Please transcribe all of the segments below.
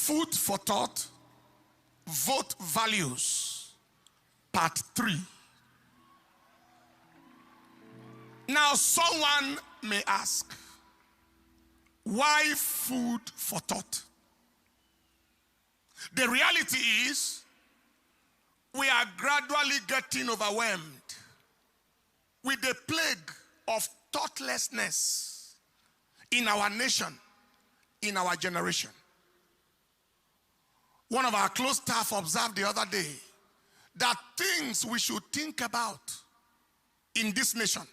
Food for thought, vote values, part 3. Now someone may ask, why food for thought? The reality is, we are gradually getting overwhelmed with the plague of thoughtlessness in our nation, in our generation. One of our close staff observed the other day that things we should think about in this nation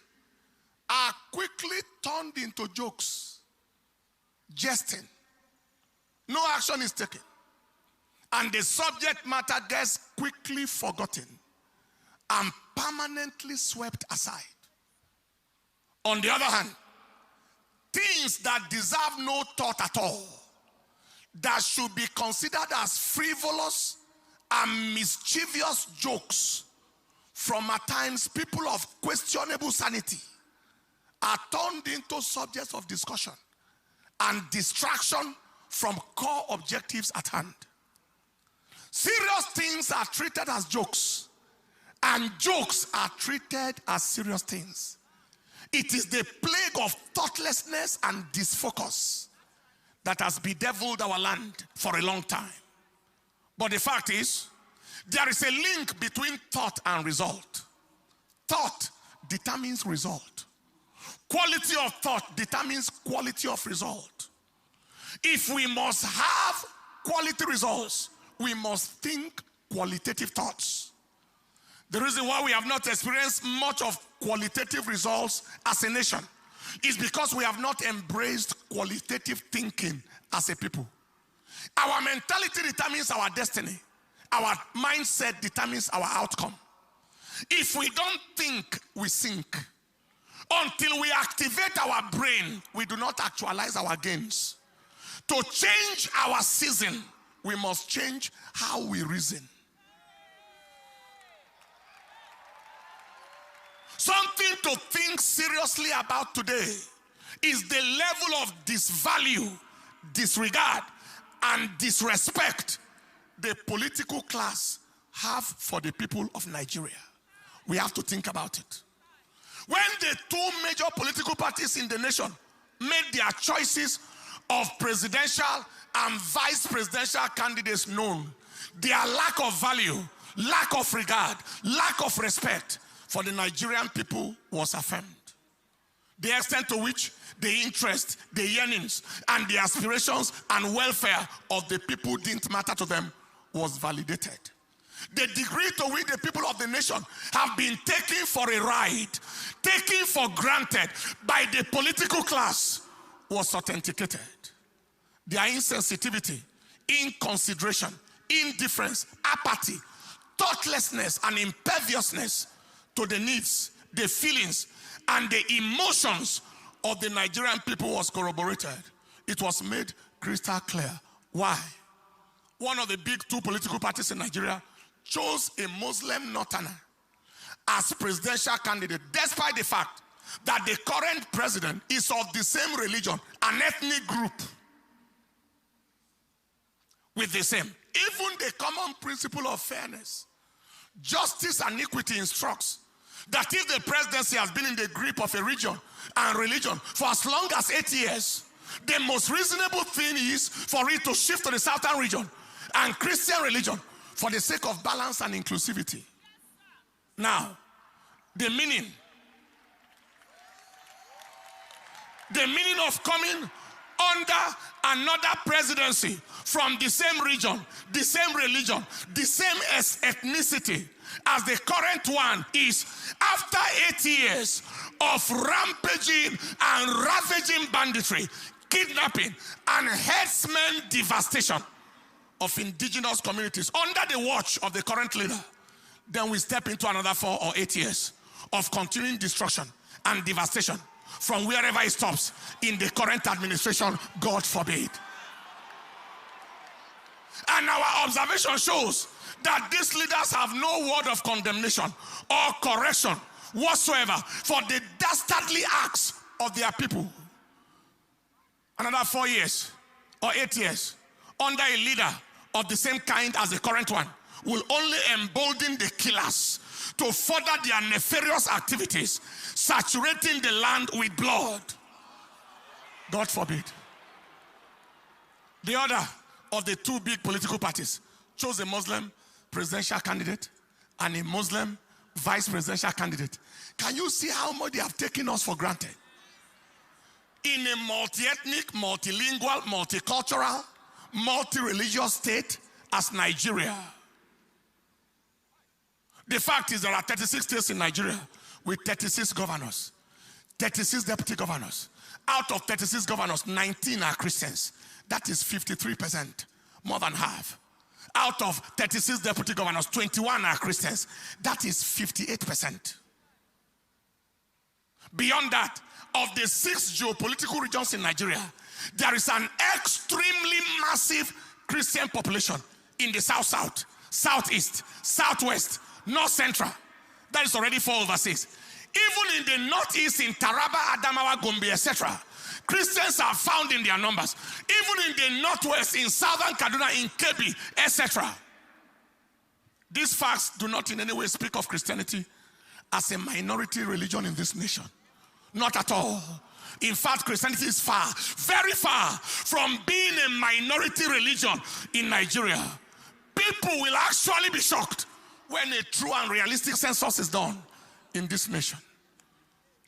are quickly turned into jokes, jesting. No action is taken. And the subject matter gets quickly forgotten and permanently swept aside. On the other hand, things that deserve no thought at all, that should be considered as frivolous and mischievous jokes from at times people of questionable sanity, are turned into subjects of discussion and distraction from core objectives at hand. Serious things are treated as jokes, and jokes are treated as serious things. It is the plague of thoughtlessness and disfocus that has bedeviled our land for a long time. But the fact is, there is a link between thought and result. Thought determines result. Quality of thought determines quality of result. If we must have quality results, we must think qualitative thoughts. The reason why we have not experienced much of qualitative results as a nation is because we have not embraced qualitative thinking as a people. Our mentality determines our destiny. Our mindset determines our outcome. If we don't think, we sink. Until we activate our brain, we do not actualize our gains. To change our season, we must change how we reason. Something to think seriously about today is the level of disvalue, disregard, and disrespect the political class have for the people of Nigeria. We have to think about it. When the two major political parties in the nation made their choices of presidential and vice presidential candidates known, their lack of value, lack of regard, lack of respect for the Nigerian people was affirmed. The extent to which the interest, the yearnings, and the aspirations and welfare of the people didn't matter to them was validated. The degree to which the people of the nation have been taken for a ride, taken for granted by the political class, was authenticated. Their insensitivity, inconsideration, indifference, apathy, thoughtlessness, and imperviousness to the needs, the feelings, and the emotions of the Nigerian people was corroborated. It was made crystal clear. Why? One of the big two political parties in Nigeria chose a Muslim northerner as presidential candidate, despite the fact that the current president is of the same religion, an ethnic group with the same. Even the common principle of fairness, justice, and equity instructs that if the presidency has been in the grip of a region and religion for as long as 8 years, the most reasonable thing is for it to shift to the southern region and Christian religion for the sake of balance and inclusivity. Now, the meaning of coming under another presidency from the same region, the same religion, the same ethnicity as the current one is, after 8 years of rampaging and ravaging banditry, kidnapping, and herdsmen devastation of indigenous communities under the watch of the current leader, then we step into another 4 or 8 years of continuing destruction and devastation from wherever it stops in the current administration, God forbid. And our observation shows that these leaders have no word of condemnation or correction whatsoever for the dastardly acts of their people. Another 4 years or 8 years under a leader of the same kind as the current one will only embolden the killers to further their nefarious activities, saturating the land with blood. God forbid. The other of the two big political parties chose a Muslim presidential candidate and a Muslim vice presidential candidate. Can you see how much they have taken us for granted? In a multi-ethnic, multilingual, multicultural, multi-religious state as Nigeria. The fact is there are 36 states in Nigeria with 36 governors, 36 deputy governors. Out of 36 governors, 19 are Christians. That is 53%, more than half. Out of 36 deputy governors, 21 are Christians. That is 58%. Beyond that, of the 6 geopolitical regions in Nigeria, there is an extremely massive Christian population in the South-South, Southeast, Southwest, North Central. That is already 4/6. Even in the Northeast, in Taraba, Adamawa, Gombe, etc., Christians are found in their numbers. Even in the Northwest, in Southern Kaduna, in Kebbi, etc. These facts do not in any way speak of Christianity as a minority religion in this nation. Not at all. In fact, Christianity is far, very far from being a minority religion in Nigeria. People will actually be shocked when a true and realistic census is done in this nation.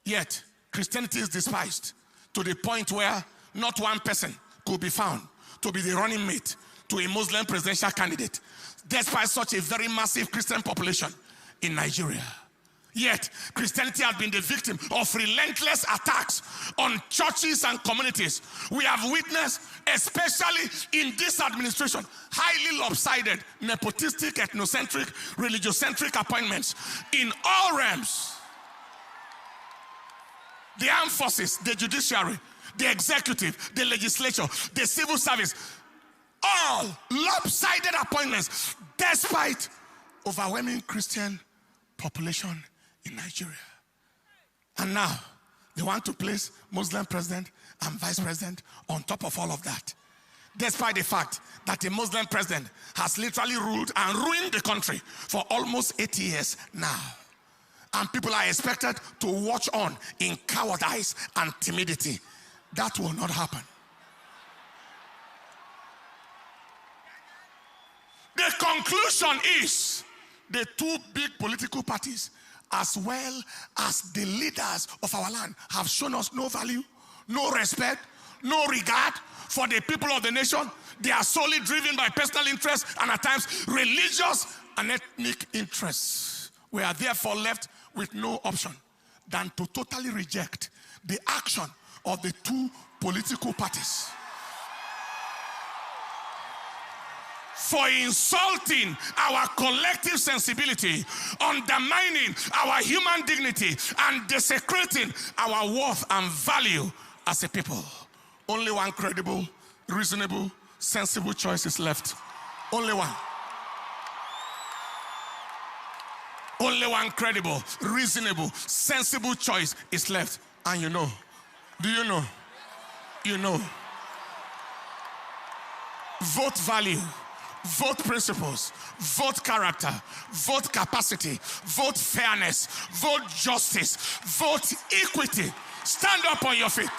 Yet, Christianity is despised to the point where not one person could be found to be the running mate to a Muslim presidential candidate, despite such a very massive Christian population in Nigeria. Yet, Christianity has been the victim of relentless attacks on churches and communities. We have witnessed, especially in this administration, highly lopsided, nepotistic, ethnocentric, religiocentric appointments in all realms. The armed forces, the judiciary, the executive, the legislature, the civil service, all lopsided appointments despite overwhelming Christian population in Nigeria. And now they want to place Muslim president and vice president on top of all of that, despite the fact that a Muslim president has literally ruled and ruined the country for almost 80 years now. And people are expected to watch on in cowardice and timidity. That will not happen. The conclusion is the two big political parties, as well as the leaders of our land, have shown us no value, no respect, no regard for the people of the nation. They are solely driven by personal interests and at times religious and ethnic interests. We are therefore left with no option than to totally reject the action of the two political parties for insulting our collective sensibility, undermining our human dignity, and desecrating our worth and value as a people. Only one credible, reasonable, sensible choice is left. Only one. Only one credible, reasonable, sensible choice is left. And you know, do you know? You know. Vote value, vote principles, vote character, vote capacity, vote fairness, vote justice, vote equity. Stand up on your feet.